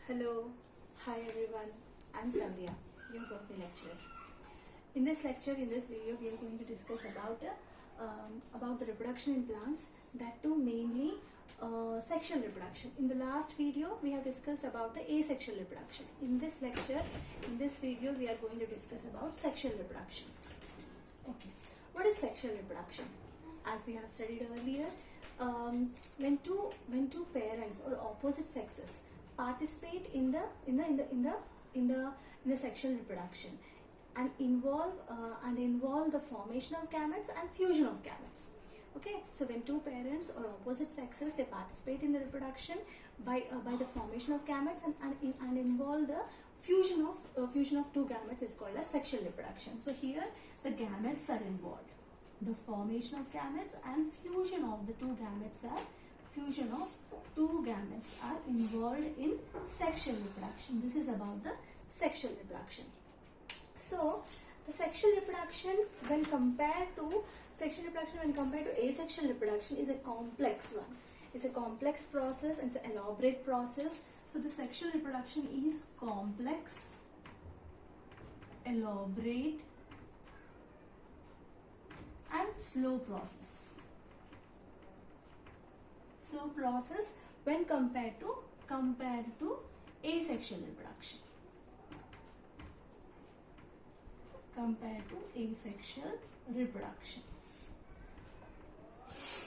Hello, hi everyone, I'm Sandhya, your botany lecturer. In this lecture, in this video, we are going to discuss about the reproduction in plants, that too mainly sexual reproduction. In the last video, we have discussed about the asexual reproduction. In this lecture, in this video, we are going to discuss about sexual reproduction. Okay, what is sexual reproduction? As we have studied earlier, when two parents or opposite sexes participate in the sexual reproduction and involve the formation of gametes and fusion of gametes. Okay, so when two parents or opposite sexes, they participate in the reproduction by the formation of gametes and involve the fusion of two gametes is called as sexual reproduction. So here the gametes are involved. The formation of gametes and fusion of two gametes are involved in sexual reproduction. This is about the sexual reproduction. So the sexual reproduction when compared to asexual reproduction is a complex one. It's a complex process and it's an elaborate process. So the sexual reproduction is complex, elaborate and slow process. Slow process when compared to asexual reproduction.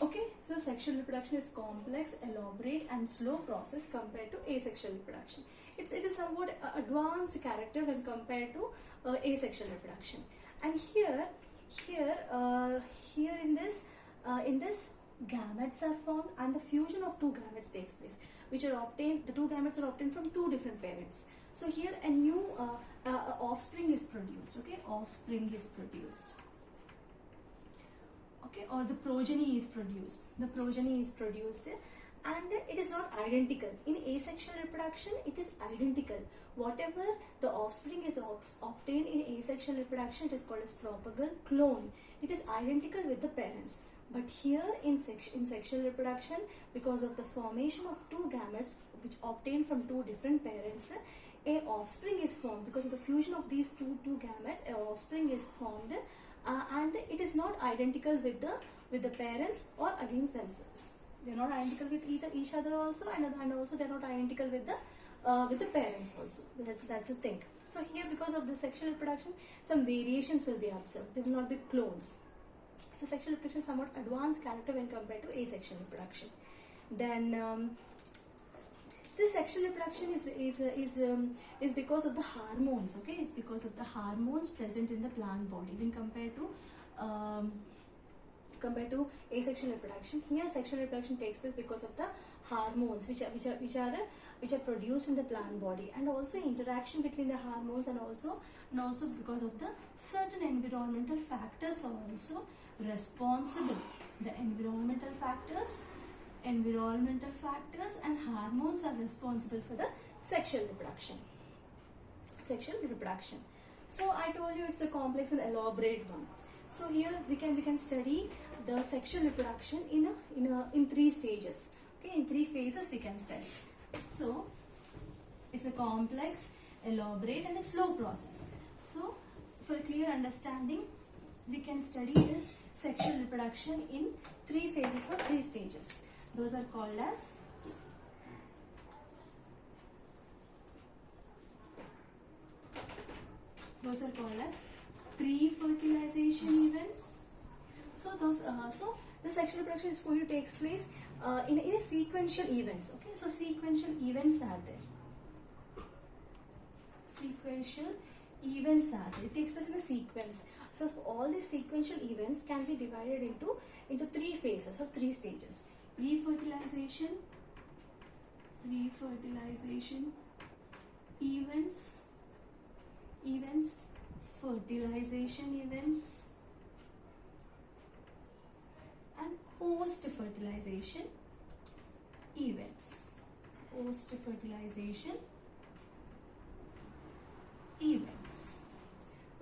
Okay, so sexual reproduction is complex, elaborate and slow process compared to asexual reproduction. It is somewhat advanced character when compared to asexual reproduction. And here in this gametes are formed and the fusion of two gametes takes place, which are obtained. The two gametes are obtained from two different parents. So here a new offspring is produced. Okay, offspring is produced. Okay, or the progeny is produced. And it is not identical. In asexual reproduction, it is identical. Whatever the offspring is obtained in asexual reproduction, it is called as propagal clone. It is identical with the parents. But here in sexual reproduction, because of the formation of two gametes which obtained from two different parents, a offspring is formed. Because of the fusion of these two gametes, a offspring is formed, and it is not identical with the parents or against themselves. They are not identical with each other also, and also they are not identical with the parents also. That's the thing. So here, because of the sexual reproduction, some variations will be observed. They will not be clones. So sexual reproduction is somewhat advanced character when compared to asexual reproduction. Then this sexual reproduction is because of the hormones. Okay, it's because of the hormones present in the plant body when compared to asexual reproduction. Here sexual reproduction takes place because of the hormones which are produced in the plant body, and also interaction between the hormones, and also because of the certain environmental factors are also responsible. The environmental factors and hormones are responsible for the sexual reproduction. So I told you it's a complex and elaborate one. So here we can study the sexual reproduction in three stages. Okay, in three phases we can study. So it's a complex, elaborate and a slow process. So for a clear understanding, we can study this sexual reproduction in three phases or three stages. Those are called as pre-fertilization events. So the sexual reproduction is going to take place in a sequential events. Okay, so sequential events are there. It takes place in a sequence. So all these sequential events can be divided into three phases or three stages: pre-fertilization events, fertilization events, and post-fertilization events.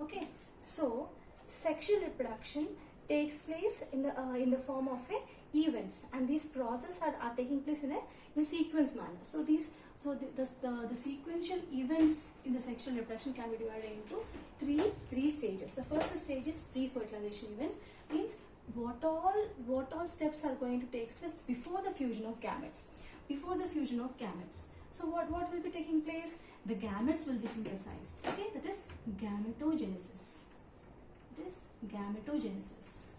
Okay, so sexual reproduction takes place in the form of events, and these processes are taking place in a sequence manner. So these So the sequential events in the sexual reproduction can be divided into three stages. The first stage is pre-fertilization events, means what all steps are going to take place before the fusion of gametes. Before the fusion of gametes. So what will be taking place? The gametes will be synthesized. Okay, that is gametogenesis. It is gametogenesis.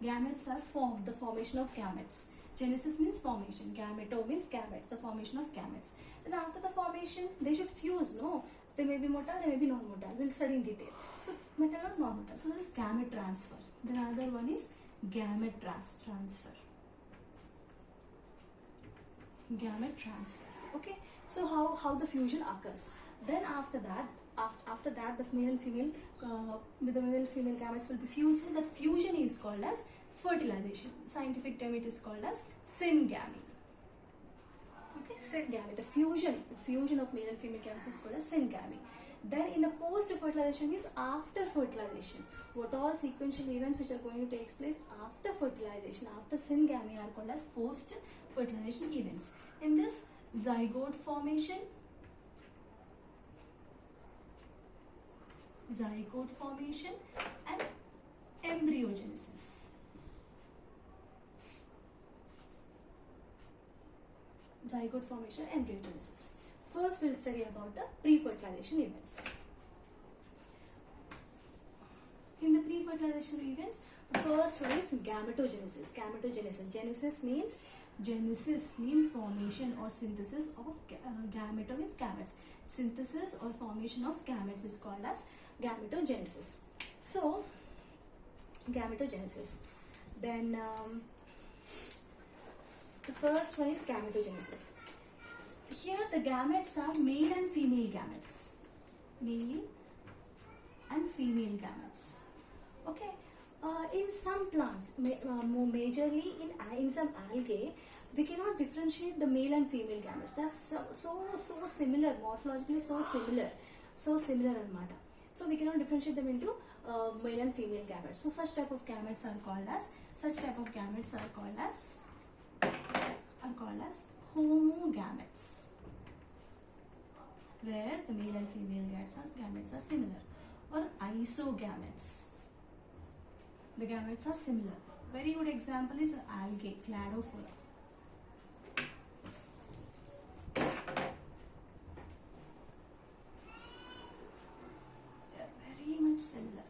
Gametes are formed, the formation of gametes. Genesis means formation, gameto means gametes, the formation of gametes. Then after the formation, they should fuse, no? They may be motile, they may be non-motile. We'll study in detail. So motile or non-motile. So this is gamete transfer. Then another one is gamete transfer. Gamete transfer. Okay. So how the fusion occurs? Then after that, the male and female with the male and female gametes will be fused. That fusion is called as fertilization. Scientific term it is called as syngamy. Okay, syngamy. The fusion of male and female gametes is called as syngamy. Then in the post-fertilization means after fertilization. What all sequential events which are going to take place after fertilization, after syngamy, are called as post-fertilization events. In this, zygote formation and embryogenesis. Zygote formation and embryogenesis. First, we'll study about the pre-fertilization events. In the pre-fertilization events, the first one is gametogenesis. Genesis means formation or synthesis of gameto means gametes. Synthesis or formation of gametes is called as gametogenesis. So, gametogenesis. Then the first one is gametogenesis. Here the gametes are male and female gametes. Male and female gametes. Okay. In some plants, more majorly in some algae, we cannot differentiate the male and female gametes. They are so similar, morphologically so similar anamata. So we cannot differentiate them into male and female gametes. So such type of gametes are called as homogametes, where the male and female gametes are similar, or isogametes. The gametes are similar. Very good example is algae, cladophora. They are very much similar.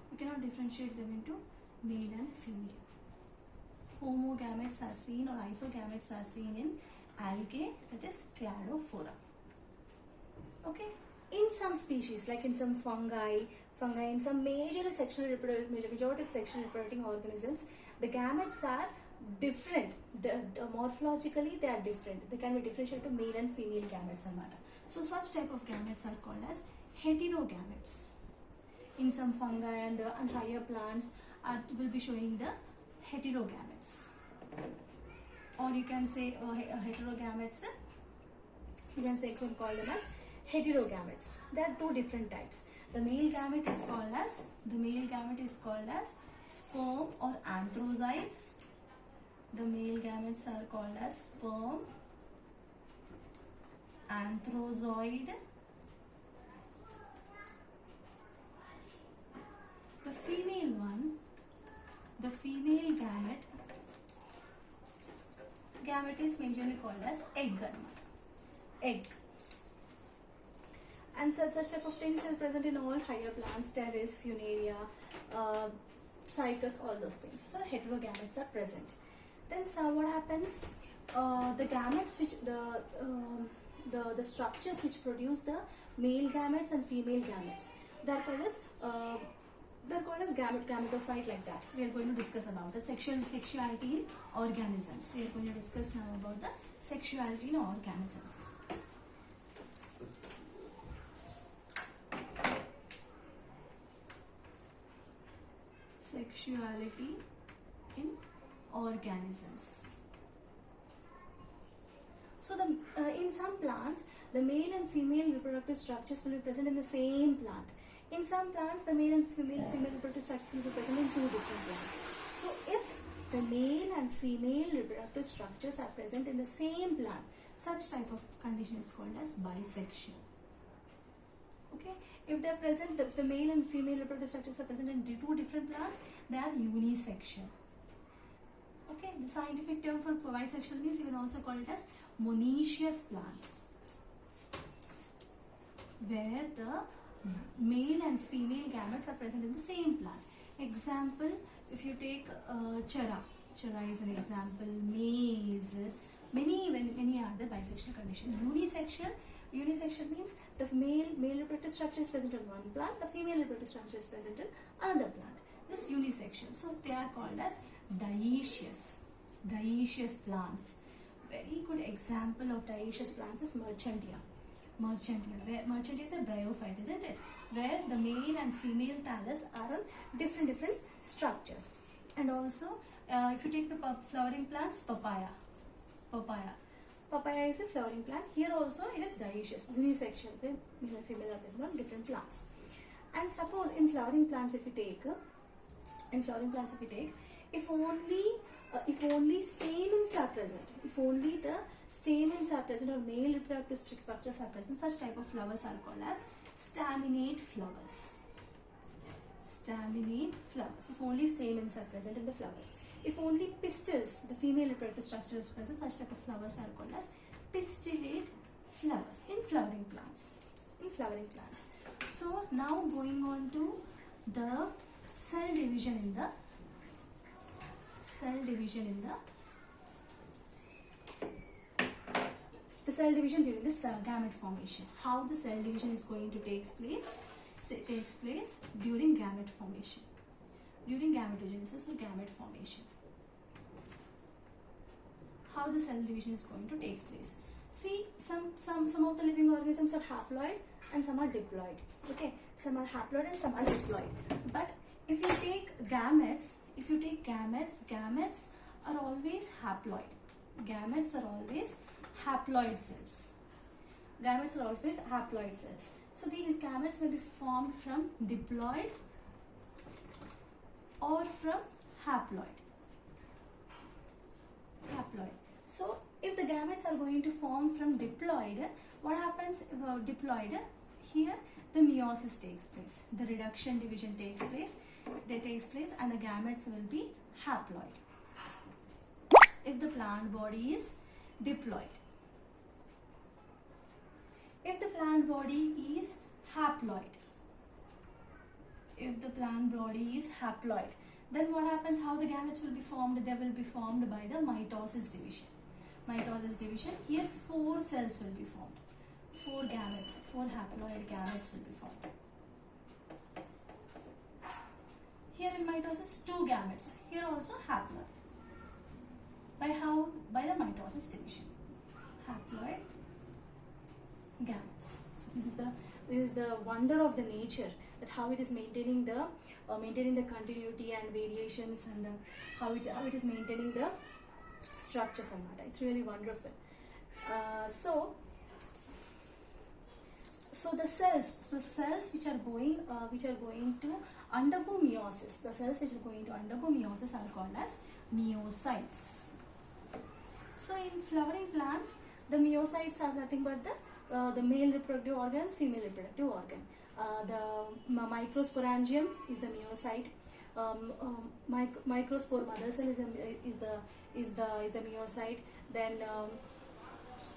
We cannot differentiate them into male and female. Homogametes are seen or isogametes are seen in algae, that is cladophora. Okay. In some species, like in some fungi, in some majority of sexually reproducing organisms, the gametes are different. Morphologically, they are different. They can be differentiated to male and female gametes. So such type of gametes are called as heterogametes. In some fungi and higher plants, will be showing the heterogametes. Or you can say heterogametes. You can call them as heterogametes. There are two different types. The male gamete is called as sperm or anthrozoids. The male gametes are called as sperm, anthrozoid. The female one, the female gamete is majorly called as egg. And such type of things is present in all higher plants, terrace, funaria, cycas, all those things. So heterogametes are present. Then what happens? The gametes which the structures which produce the male gametes and female gametes, they are called as gametophyte, like that. We are going to discuss about the sexuality in organisms. We are going to discuss now about the sexuality in organisms. Sexuality in organisms. So in some plants, the male and female reproductive structures will be present in the same plant. In some plants, the male and female reproductive structures will be present in two different plants. So if the male and female reproductive structures are present in the same plant, Such type of condition is called as bisexual. Okay, if they are present, the male and female reproductive structures are present in two different plants, they are unisexual. Okay, the scientific term for bisexual means you can also call it as monoecious plants, where the male and female gametes are present in the same plant. Example, if you take chara is an example, maize, many are the bisexual condition. Unisexual means the male reproductive structure is present in one plant, the female reproductive structure is present in another plant. This unisexual. So they are called as dioecious plants. Very good example of dioecious plants is Merchantia. Merchantia is a bryophyte, isn't it? Where the male and female thallus are on different structures. And also, if you take the flowering plants, papaya is a flowering plant. Here also it is dioecious, unisexual, where male and female are present on different plants. And suppose in flowering plants, if you take, if only stamens are present, if only the stamens are present or male reproductive structures are present, such type of flowers are called as staminate flowers. Staminate flowers. If only stamens are present in the flowers. If only pistils, the female reproductive structure is present, such type of flowers are called as pistillate flowers in flowering plants. So now going on to the cell division in the cell division during this gamete formation. How the cell division is going to take place? It takes place during gamete formation, during gametogenesis or gamete formation. How the cell division is going to take place? See, some of the living organisms are haploid and some are diploid. Okay, some are haploid and some are diploid. But if you take gametes, gametes are always haploid. Gametes are always haploid cells. So these gametes may be formed from diploid or from haploid. So if the gametes are going to form from diploid, what happens about diploid? Here the meiosis takes place, the reduction division takes place, and the gametes will be haploid. If the plant body is diploid. If the plant body is haploid, then what happens? How the gametes will be formed? They will be formed by the mitosis division. Here 4 cells will be formed. 4 haploid gametes will be formed. Here in mitosis 2 gametes. Here also haploid. By the mitosis division. Haploid gametes. So this is the wonder of the nature, that how it is maintaining the continuity and variations, and how it is maintaining the structures and that. It's really wonderful. So the cells which are going to undergo meiosis, are called as meiocytes. So in flowering plants, the meiocytes are nothing but the male reproductive organ, female reproductive organ. The microsporangium is the meiocyte. Microspore mother cell is the meiocyte. Then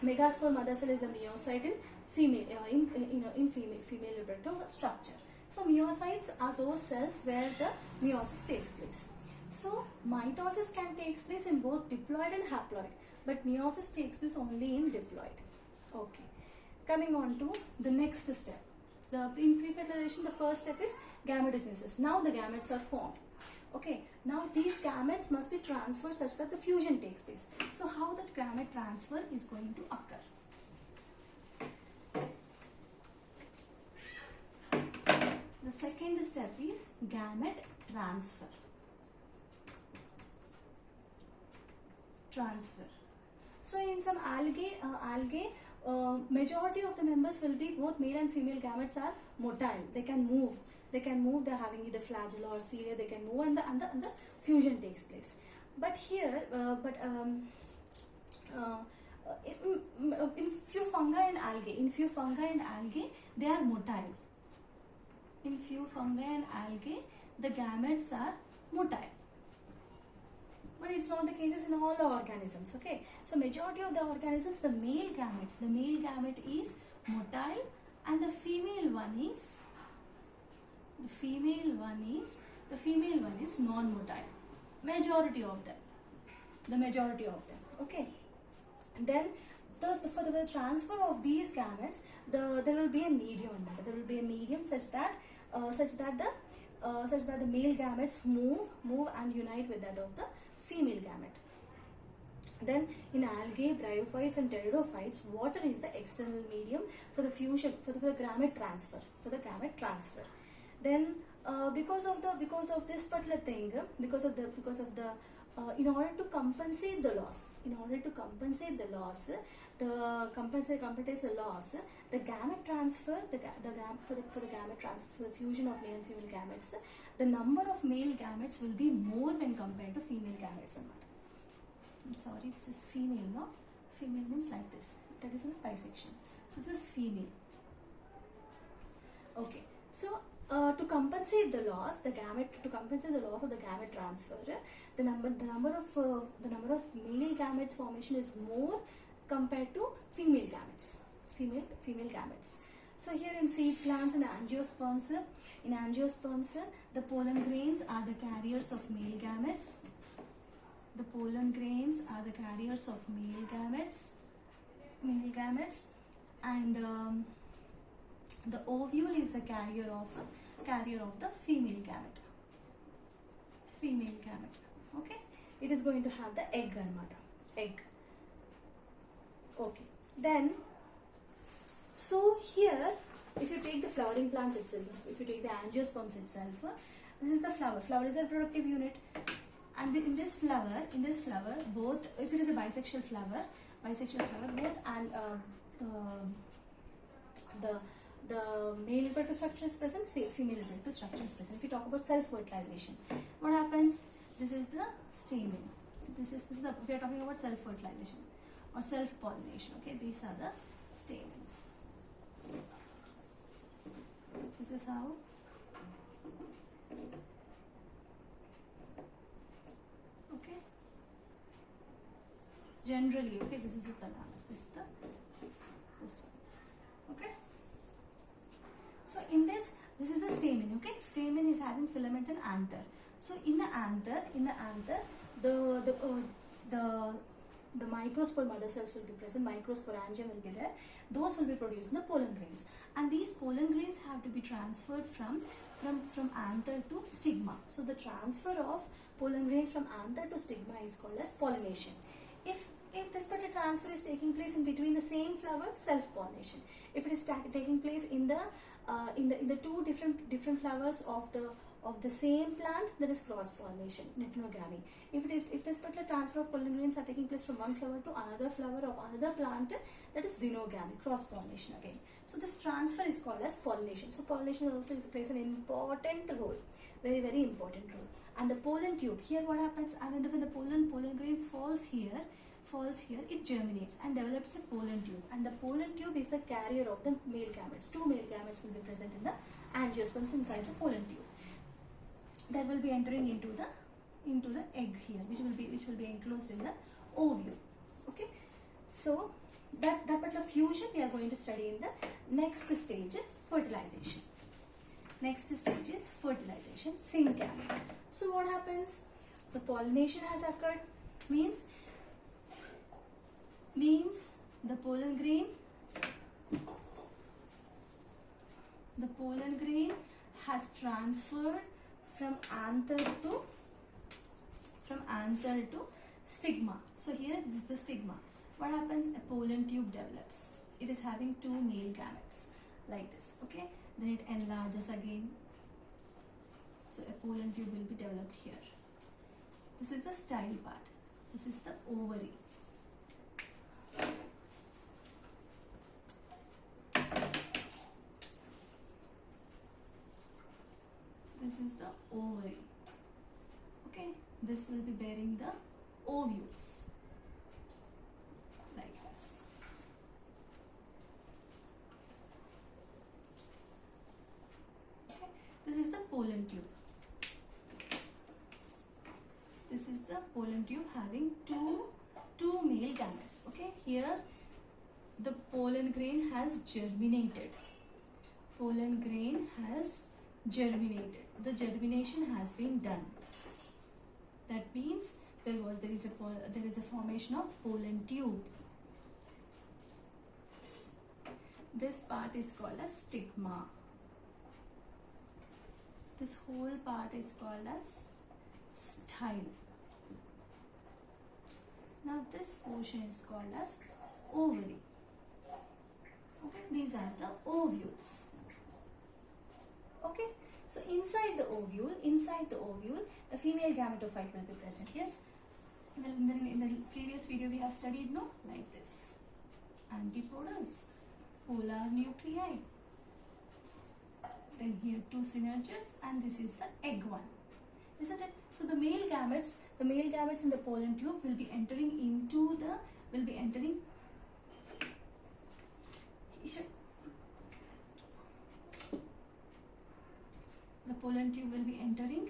megaspore mother cell is the meiocyte in female reproductive structure. So meiocytes are those cells where the meiosis takes place. So mitosis can take place in both diploid and haploid, but meiosis takes place only in diploid. Okay. Coming on to the next step. In pre-fertilization, the first step is gametogenesis. Now the gametes are formed. Okay. Now these gametes must be transferred such that the fusion takes place. So how that gamete transfer is going to occur? The second step is gamete transfer. So in some algae, majority of the members will be both male and female gametes are motile. They can move. They're having either flagella or cilia. They can move, and the fusion takes place. But here, in few fungi and algae, they are motile. In few fungi and algae, the gametes are motile. But it's not the cases in all the organisms. Okay, so majority of the organisms, the male gamete is motile, and the female one is non-motile. Majority of them. Okay. And then for the transfer of these gametes, there will be a medium. There will be a medium such that the male gametes move and unite with that of the female gamete. Then in algae, bryophytes and pteridophytes, water is the external medium for the fusion, for the gamete transfer. Then because of this particular thing, in order to compensate the loss, the gamete transfer, for the gamete transfer, for the fusion of male and female gametes, the number of male gametes will be more when compared to female gametes. I'm sorry, this is female, no? Female means like this. That is in the bisection. So this is female. Okay. So to compensate the loss of the gamete transfer, the number of male gametes formation is more compared to female gametes. So here in seed plants and angiosperms, the pollen grains are the carriers of male gametes. And the ovule is the carrier of the female gamete. Okay, it is going to have the egg. Okay, then so here, if you take the flowering plants itself, if you take the angiosperms itself, this is the flower. Flower is a reproductive unit, and in this flower, both, if it is a bisexual flower, both and the male reproductive structure is present, female reproductive structure is present. If we talk about self-fertilization, what happens? This is the stamen. We are talking about self-fertilization or self-pollination. Okay, these are the stamens. This is how generally. Okay, this is the thalamus. This one. Okay. So in this is the stamen. Okay, stamen is having filament and anther. So in the anther, the microspore mother cells will be present. Microsporangium will be there. Those will be producing the pollen grains, and these pollen grains have to be transferred from anther to stigma. So the transfer of pollen grains from anther to stigma is called as pollination. If this particular transfer is taking place in between the same flower, self-pollination. If it is taking place in the two different flowers of the same plant, that is cross-pollination, neotogamy. If this particular transfer of pollen grains are taking place from one flower to another flower of another plant, that is xenogamy, cross-pollination again. So this transfer is called as pollination. So pollination also plays an important role, very, very important role. And the pollen tube, here what happens? When the pollen grain falls here, it germinates and develops a pollen tube, and the pollen tube is the carrier of the male gametes. Two male gametes will be present in the angiosperms inside the pollen tube. That will be entering into the egg here, which will be enclosed in the ovule. Okay, so that particular fusion we are going to study in the next stage, fertilization. Next stage is fertilization, syncamy. So what happens? The pollination has occurred, means the pollen grain has transferred from anther to stigma. So here this is the stigma. What happens? A pollen tube develops. It is having two male gametes like this. Okay, then it enlarges again. So a pollen tube will be developed here. This is the style part. This is the ovary. This is the ovary. Okay, this will be bearing the ovules like this. this is the pollen tube having two male gametes. Okay, here the pollen grain has germinated. Pollen grain has germinated. The germination has been done. That means there is a formation of pollen tube. This part is called as stigma. This whole part is called as style. Now this portion is called as ovary. Okay, these are the ovules. Okay, so inside the ovule, the female gametophyte will be present. Yes, in the previous video we have studied, no, like this: antipodals, polar nuclei. Then here two synergids, and this is the egg one, isn't it? So the male gametes in the pollen tube will be entering into the the pollen tube will be entering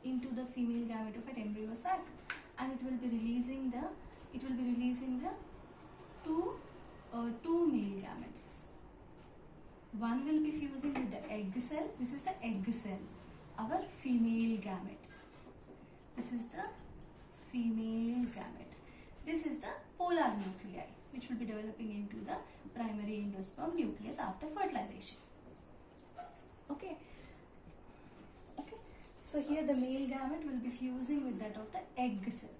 into the female gametophyte embryo sac, and it will be releasing the two male gametes. One will be fusing with the egg cell. This is the egg cell, our female gamete. This is the female gamete. This is the polar nuclei, which will be developing into the primary endosperm nucleus after fertilization. Okay. So here the male gamete will be fusing with that of the egg cell.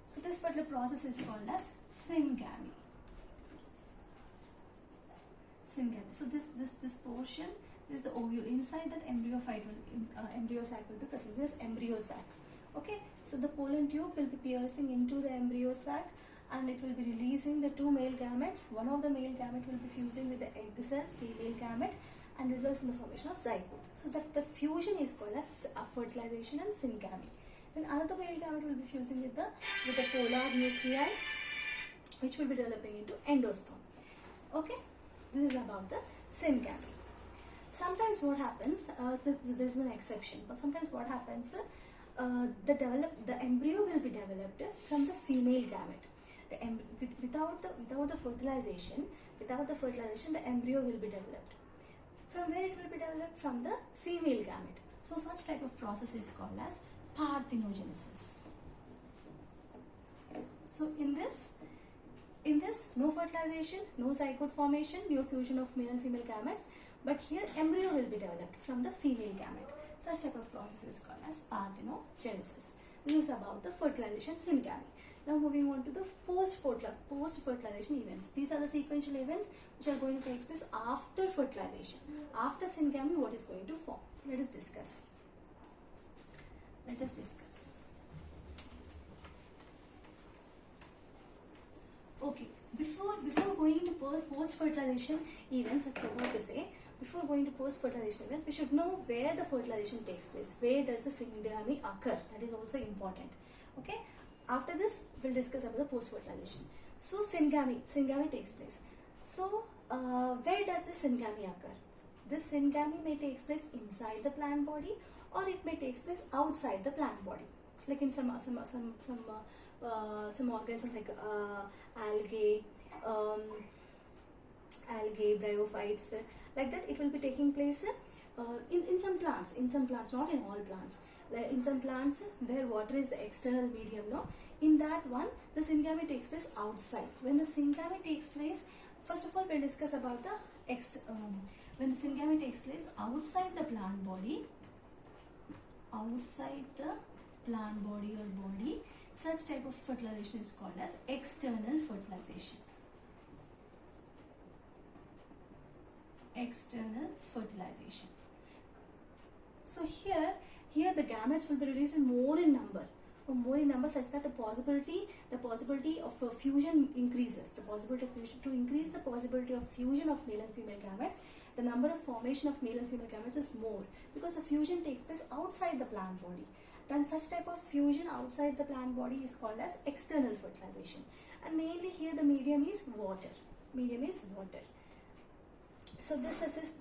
So this particular process is called as syngamy. So this portion is the ovule. Inside that embryo sac will be present. This embryo sac. Okay. So the pollen tube will be piercing into the embryo sac, and it will be releasing the two male gametes. One of the male gamete will be fusing with the egg cell, female gamete, and results in the formation of zygote. So that the fusion is called as fertilization and syngamy. Then another male gamete will be fusing with the polar nuclei, which will be developing into endosperm. Okay, this is about the syngamy. Sometimes what happens, there is one exception, but sometimes what happens, the embryo will be developed from the female gamete. Without the fertilization, the embryo will be developed. From where it will be developed? From the female gamete. So such type of process is called as parthenogenesis. So in this, no fertilization, no zygote formation, no fusion of male and female gametes, but here embryo will be developed from the female gamete. Such type of process is called as parthenogenesis. This is about the fertilization syngamy. Now moving on to the post-fertilization events. These are the sequential events which are going to take place after fertilization. After syngamy, what is going to form? Let us discuss. Okay, before going to post-fertilization events, I forgot to say, before going to post-fertilization events, we should know where the fertilization takes place. Where does the syngamy occur? That is also important. Okay. After this, we'll discuss about the post-fertilization. So syngamy takes place. So where does the syngamy occur? This syngamy may take place inside the plant body, or it may take place outside the plant body. Like in some organisms like algae, bryophytes, like that. It will be taking place in some plants. Not in all plants. Like in some plants where water is the external medium, no, in that one the syngamy takes place outside. When the syngamy takes place, first of all we'll discuss about the when the syngamy takes place outside the plant body, such type of fertilization is called as external fertilization. So here the gametes will be released more in number, such that the possibility of fusion increases. To increase the possibility of fusion of male and female gametes, the number of formation of male and female gametes is more, because the fusion takes place outside the plant body. Then such type of fusion outside the plant body is called as external fertilization. And mainly here the medium is water. So this assists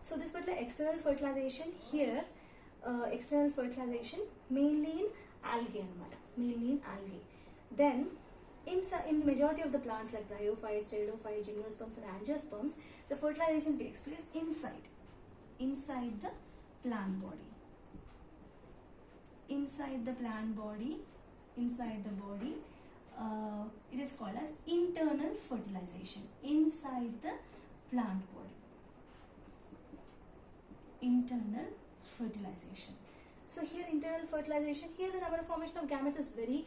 So this particular external fertilization here, external fertilization mainly in algae anamata, mainly in algae. Then in majority of the plants like bryophytes, pteridophytes, gymnosperms and angiosperms, the fertilization takes place inside the plant body. Inside the plant body, inside the body, it is called as internal fertilization. Inside the plant body, internal fertilization. So here internal fertilization, here the number of formation of gametes is very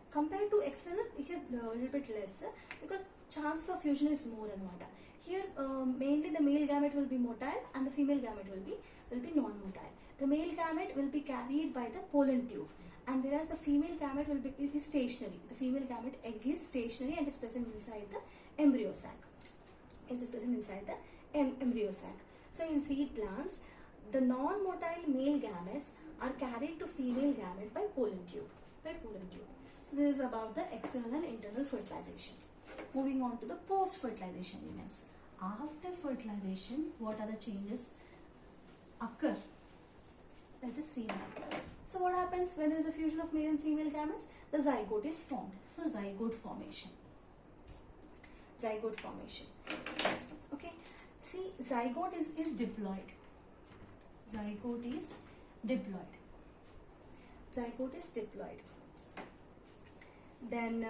compared to external, here a little bit less because chances of fusion is more anamata. Here mainly the male gamete will be motile and the female gamete will be non-motile. The male gamete will be carried by the pollen tube, and whereas the female gamete will be is stationary. The female gamete egg is stationary and is present inside the embryo sac. It is present inside the embryo sac. So in seed plants, the non-motile male gametes are carried to female gamete by pollen tube. So this is about the external and internal fertilization. Moving on to the post-fertilization events. After fertilization, what are the changes occur? That is seen. So what happens when there is a fusion of male and female gametes? The zygote is formed. So zygote formation. Zygote formation. Okay. See, zygote is diploid. Zygote is diploid. Zygote is diploid. Then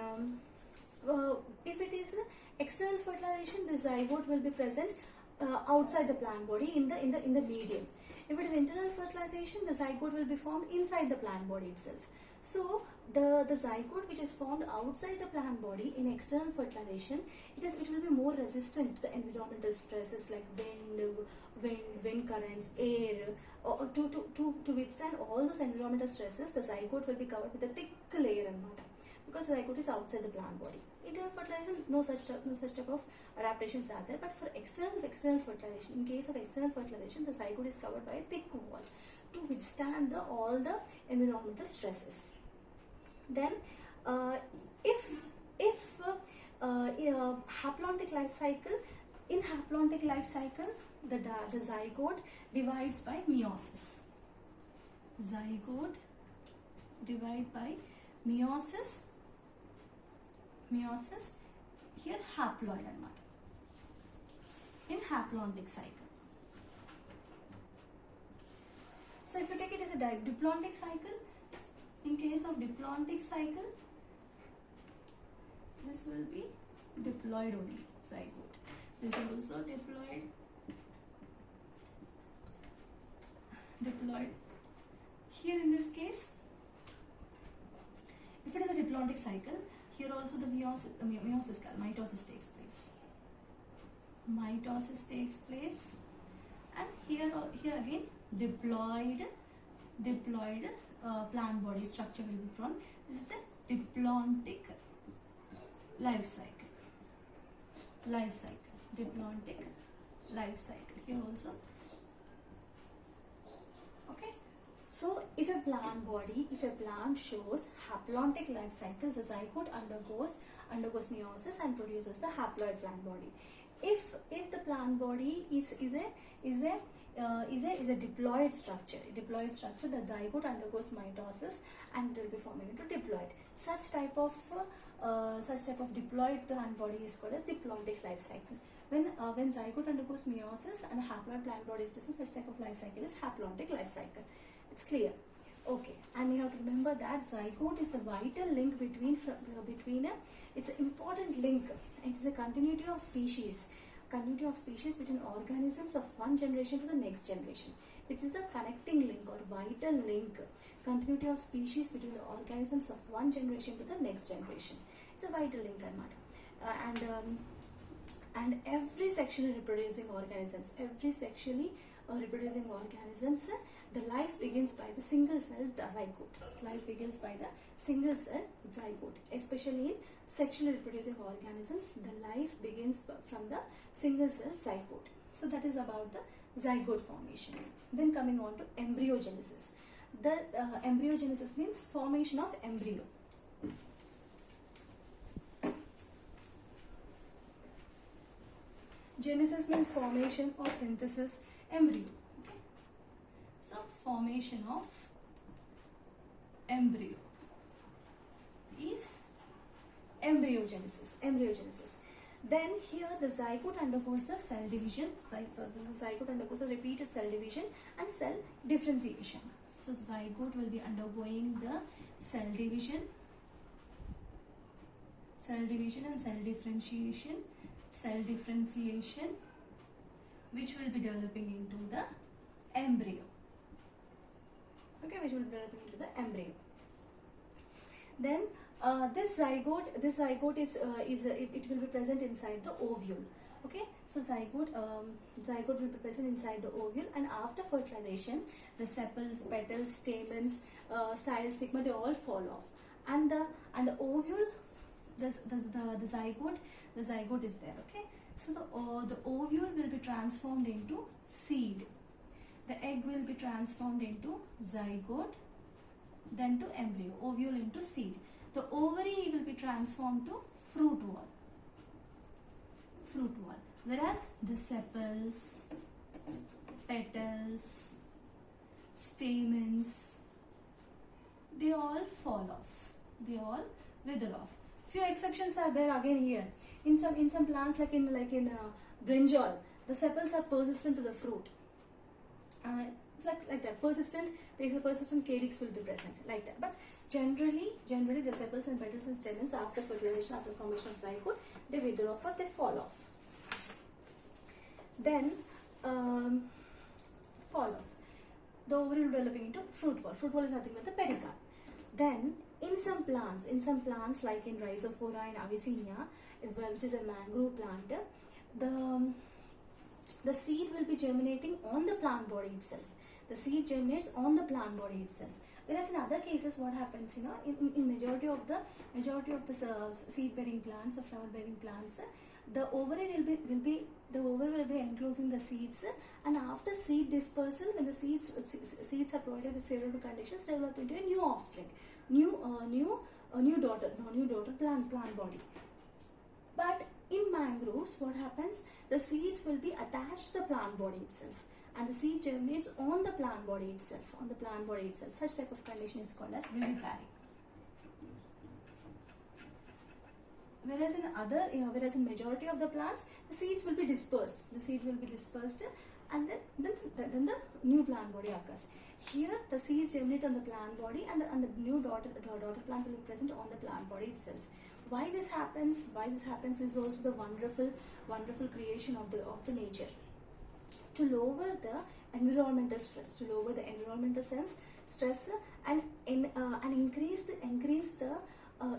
if it is external fertilization, the zygote will be present outside the plant body in the medium. If it is internal fertilization, the zygote will be formed inside the plant body itself. So the zygote which is formed outside the plant body in external fertilization, it will be more resistant to the environmental stresses like wind currents, air. To withstand all those environmental stresses, the zygote will be covered with a thick layer anamata, because the zygote is outside the plant body. Internal fertilization, no such type of adaptations are there, but for external fertilization, in case of external fertilization, the zygote is covered by a thick wall to withstand all the environmental stresses. Then if haplontic life cycle, in haplontic life cycle, the zygote divides by meiosis. Zygote divide by meiosis. Here haploid anamata. In haplontic cycle. So if you take it as a diplontic cycle, in case of diplontic cycle, this will be diploid only zygote. This is also diploid. Here in this case, if it is a diplontic cycle, here also the mitosis takes place. Mitosis takes place, and here again diploid plant body structure will be formed. This is a diplontic life cycle. Diplontic life cycle. Here also. Okay. So if a plant shows haplontic life cycle, the zygote undergoes meiosis and produces the haploid plant body. If the plant body is a diploid structure, the zygote undergoes mitosis and it will be forming into diploid. Such type of diploid plant body is called as diplontic life cycle. When zygote undergoes meiosis and a haploid plant body is present, such type of life cycle is haplontic life cycle. It's clear. Okay, and you have to remember that zygote is the vital link between it's an important link. It is a continuity of species between organisms of one generation to the next generation. It is a connecting link or vital link, continuity of species between the organisms of one generation to the next generation. It's a vital link, and every sexually reproducing organisms, the life begins by the single cell zygote. Especially in sexually reproducing organisms, the life begins from the single cell zygote. So that is about the zygote formation. Then coming on to embryogenesis. The embryogenesis means formation of embryo. Genesis means formation or synthesis. embryo. Okay, so formation of embryo is embryogenesis. Then here the zygote undergoes the cell division. So the zygote undergoes a repeated cell division and cell differentiation. So zygote will be undergoing the cell division and cell differentiation, which will be developing into the embryo. Okay, which will be developing into the embryo. Then this zygote is it will be present inside the ovule. Okay, so zygote will be present inside the ovule, and after fertilization, the sepals, petals, stamens, style, stigma, they all fall off, and the ovule, the zygote is there. Okay, so the ovule will be transformed into seed. The egg will be transformed into zygote, then to embryo, ovule into seed. The ovary will be transformed to fruit wall, whereas the sepals, petals, stamens, they all fall off, they all wither off. Few exceptions are there again here. In some plants like in brinjal, the sepals are persistent to the fruit. Like that, persistent calyx will be present like that. But generally the sepals and petals and stamens, after fertilization, after formation of zygote, they wither off or they fall off. Then fall off. The ovary will developing into fruit wall. Fruit wall is nothing but the pericarp. Then in some plants like in Rhizophora and Avicennia, which is a mangrove plant, the seed will be germinating on the plant body itself. The seed germinates on the plant body itself. Whereas in other cases, what happens, in majority of the seed bearing plants or flower bearing plants, the ovary will be enclosing the seeds, and after seed dispersal, when the seeds are provided with favorable conditions, develop into a new offspring, new daughter plant body. But in mangroves, what happens? The seeds will be attached to the plant body itself, and the seed germinates on the plant body itself. Such type of condition is called as vivipary. Whereas in majority of the plants, the seeds will be dispersed. And then the new plant body occurs. Here, the seeds germinate on the plant body, and the new daughter plant will be present on the plant body itself. Why this happens is also the wonderful creation of the nature. To lower the environmental stress, and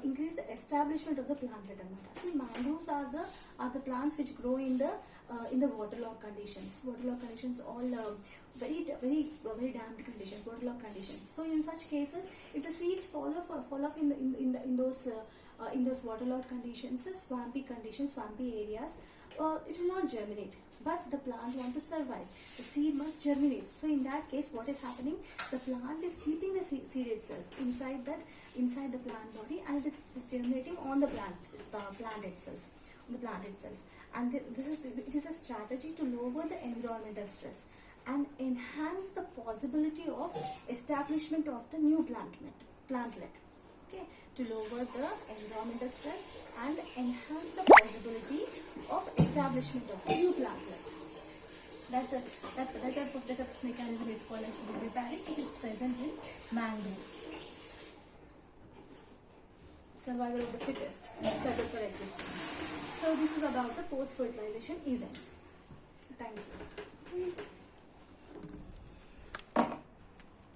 increase the establishment of the plantlet. See, mangroves are the plants which grow in the waterlogged conditions. All very damp conditions, waterlogged conditions. So in such cases, if the seeds fall off in those waterlogged conditions, swampy areas, it will not germinate. But the plant wants to survive. The seed must germinate. So in that case, what is happening? The plant is keeping the seed itself inside the plant body, and it is germinating on the plant itself. And it is a strategy to lower the environmental stress and enhance the possibility of establishment of the new plantlet. Okay, to lower the environmental stress and enhance the possibility of establishment of a new plantlet. That type of mechanism is called as vivipary. It is present in mangroves. Survival of the fittest, struggle for existence. So this is about the post-fertilization events. Thank you.